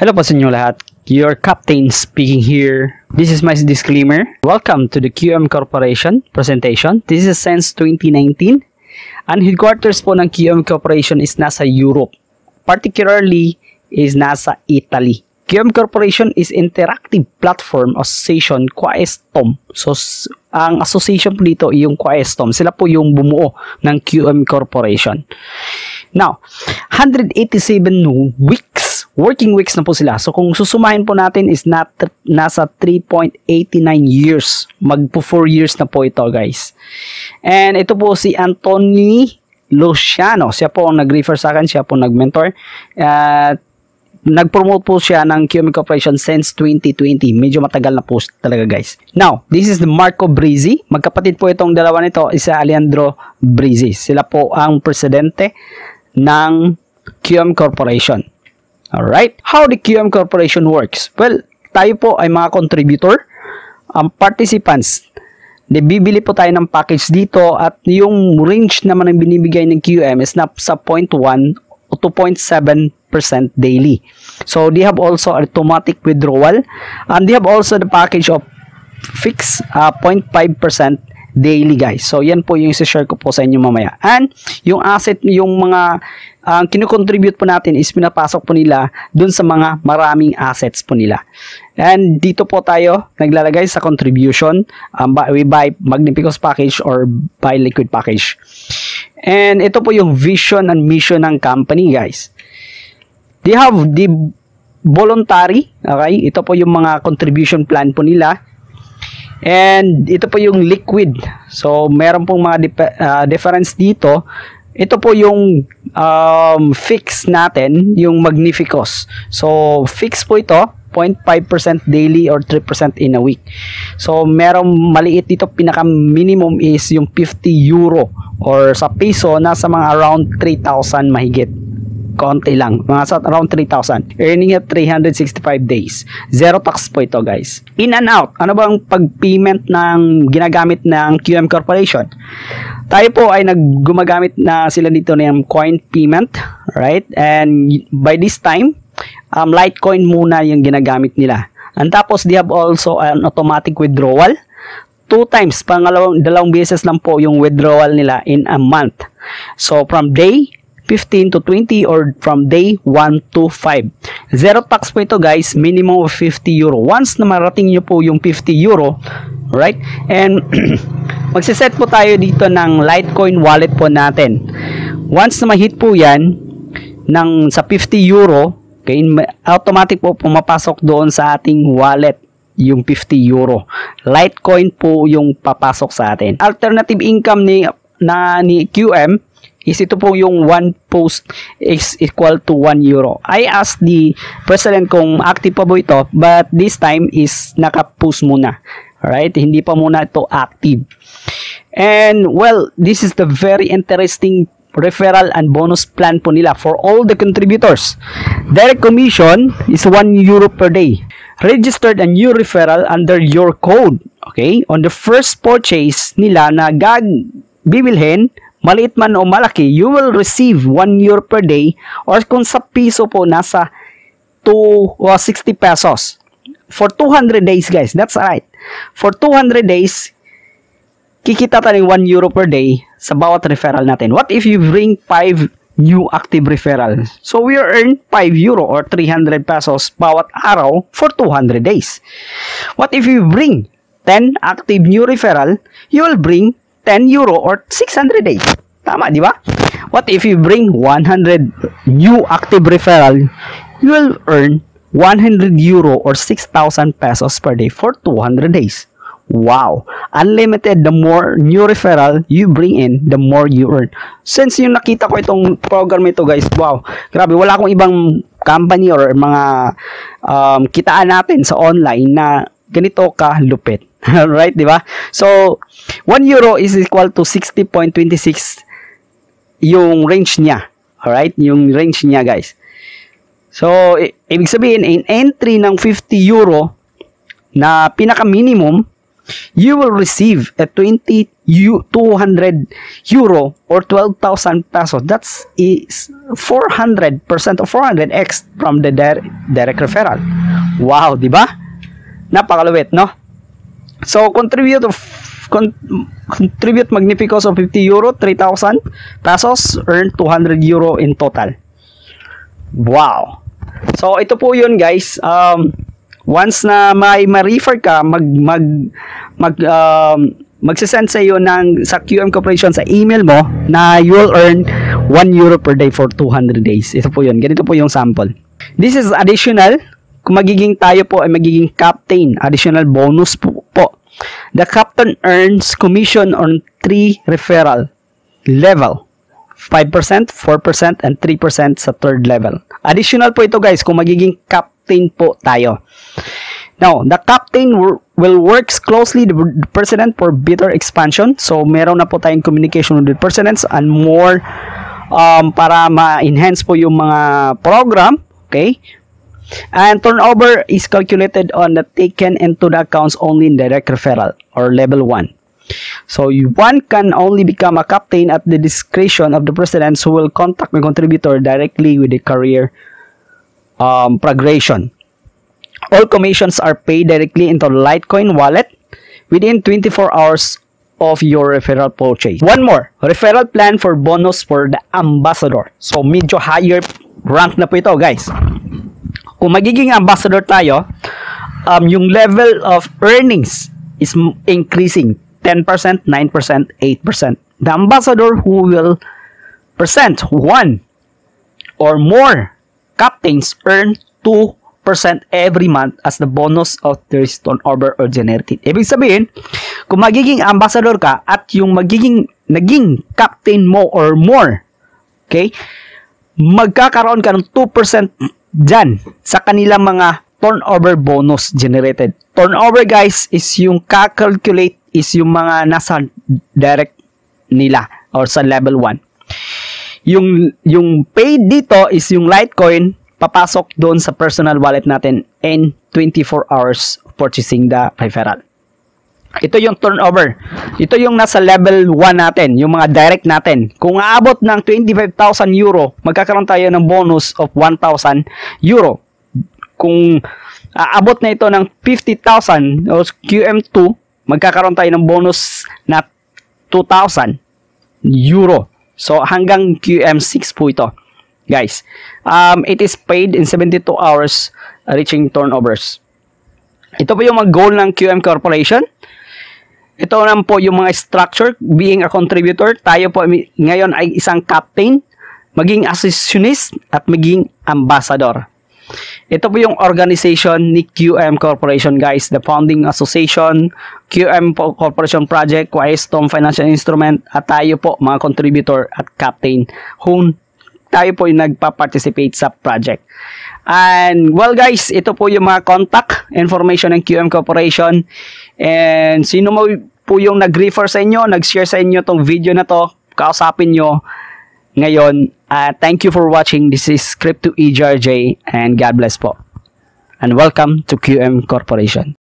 Hello po sa inyo lahat. Your captain speaking here. This is my disclaimer. Welcome to the QM Corporation presentation. This is since 2019. Ang headquarters po ng QM Corporation is nasa Europe. Particularly is nasa Italy. QM Corporation is interactive platform association Quaestom. So, ang association po dito yung Quaestom. Sila po yung bumuo ng QM Corporation. Now, 187 working weeks na po sila. So, kung susumahin po natin is nasa 3.89 years. Magpo 4 years na po ito, guys. And ito po si Anthony Luciano. Siya po ang nag-refer sa akin. Siya po nag-mentor. Nag-promote po siya ng QM Corporation since 2020. Medyo matagal na po talaga, guys. Now, this is the Marco Brizzi. Magkapatid po itong dalawa nito. Isa Alejandro Brizzi. Sila po ang presidente ng QM Corporation. Alright? How the QM Corporation works? Well, tayo po ay mga contributor. Ang participants, bibili po tayo ng package dito at yung range naman ang binibigay ng QM is na sa 0.1 o 2.7% daily. So, they have also automatic withdrawal and they have also the package of fixed 0.5% daily, guys. So, yan po yung isi-share ko po sa inyo mamaya. And, yung asset, yung mga kinu-contribute po natin is pinapasok po nila dun sa mga maraming assets po nila. And, dito po tayo naglalagay sa contribution. We buy Magnificus package or buy liquid package. And, ito po yung vision and mission ng company, guys. They have the voluntary, okay? Ito po yung mga contribution plan po nila. And ito po yung liquid. So, meron pong mga difference dito. Ito po yung fix natin, yung Magnificus. So, fix po ito, 0.5% daily or 3% in a week. So, merong maliit dito, pinaka-minimum is yung 50 euro or sa piso, nasa mga around 3,000 mahigit. Konti lang, mga sa around 3,000. Earning at 365 days. Zero tax po ito, guys. In and out, ano bang pag-payment ng ginagamit ng QM Corporation? Tayo po ay gumagamit na sila dito ng coin payment, right? And by this time, Litecoin muna yung ginagamit nila. And tapos, they have also an automatic withdrawal. 2 times, dalawang beses lang po yung withdrawal nila in a month. So, from day 15 to 20 or from day 1 to 5. Zero tax po ito, guys. Minimum of 50 euro. Once na marating nyo po yung 50 euro, right? And magsiset po tayo dito ng Litecoin wallet po natin. Once na ma-hit po yan sa 50 euro, okay, automatic po pumapasok doon sa ating wallet yung 50 euro. Litecoin po yung papasok sa atin. Alternative income ni QM is ito po yung 1 post is equal to 1 euro. I asked the president kung active pa po ito, but this time is naka-post muna. Alright? Hindi pa muna ito active. And well, this is the very interesting referral and bonus plan po nila for all the contributors. Direct commission is 1 euro per day. Registered a new referral under your code. Okay? On the first purchase nila na bibilhin, maliit man o malaki, you will receive 1 euro per day or kung sa piso po, nasa 60 pesos. For 200 days, guys. That's right. For 200 days, kikita tayo 1 euro per day sa bawat referral natin. What if you bring 5 new active referral? So, we earn 5 euro or 300 pesos bawat araw for 200 days. What if you bring 10 active new referral? You will bring 10 euro or 600 days. Tama, di ba? What if you bring 100 new active referral? You will earn 100 euro or 6,000 pesos per day for 200 days. Wow! Unlimited, the more new referral you bring in, the more you earn. Since yung nakita ko itong program ito, guys, wow! Grabe, wala akong ibang company or mga kitaan natin sa online na ganito ka lupit. Right, di ba? So, 1 euro is equal to 60.26 yung range niya. Alright? Yung range niya, guys. So, ibig sabihin, in entry ng 50 euro na pinaka-minimum, you will receive a 200 euro or 12,000 pesos. That's is 400% or 400x from the direct referral. Wow, di ba? Napakaluwit, no? So, contribute Magnificos of 50 euro, 3,000 pesos, earn 200 euro in total. Wow. So, ito po yun, guys. Once na may ma-refer ka, magsisend sa iyo sa QM Corporation sa email mo na you will earn 1 euro per day for 200 days. Ito po yun. Ganito po yung sample. This is additional. Kung magiging tayo po ay magiging captain, additional bonus po. The captain earns commission on 3 referral level. 5%, 4%, and 3% sa third level. Additional po ito, guys, kung magiging captain po tayo. Now, the captain will work closely with the president for better expansion. So, meron na po tayong communication with the presidents and more para ma-enhance po yung mga program. Okay? And turnover is calculated on the taken into the accounts only in direct referral or level 1. So, one can only become a captain at the discretion of the presidents who will contact the contributor directly with the career progression. All commissions are paid directly into Litecoin wallet within 24 hours of your referral purchase. One more, referral plan for bonus for the ambassador. So, medyo higher rank na po ito, guys. Kung magiging ambassador tayo, yung level of earnings is increasing 10%, 9%, 8%. The ambassador who will present 1 or more captains earn 2% every month as the bonus of their turnover or generated. Ibig sabihin, kung magiging ambassador ka at yung naging captain mo or more, okay, magkakaroon ka ng 2% dyan sa kanilang mga turnover bonus generated. Turnover, guys, is yung calculate is yung mga nasa direct nila or sa level 1. Yung paid dito is yung Litecoin papasok doon sa personal wallet natin in 24 hours purchasing the referral. Ito yung turnover. Ito yung nasa level 1 natin, yung mga direct natin. Kung aabot ng 25,000 euro, magkakaroon tayo ng bonus of 1,000 euro. Kung aabot na ito ng 50,000 o QM2, magkakaroon tayo ng bonus na 2,000 euro. So, hanggang QM6 po ito. Guys, it is paid in 72 hours reaching turnovers. Ito po yung mga goal ng QM Corporation. Ito naman po yung mga structure. Being a contributor, tayo po ngayon ay isang captain, maging associationist, at maging ambassador. Ito po yung organization ni QM Corporation, guys. The founding association, QM Corporation Project, Quiestom Financial Instrument, at tayo po mga contributor at captain whom tayo po yung nagpa-participate sa project. And well, guys, ito po yung mga contact information ng QM Corporation. And sino mo po yung nag-refer sa inyo, nag-share sa inyo tong video na to, kausapin nyo ngayon. Thank you for watching. This is Crypto EJRJ and God bless po. And welcome to QM Corporation.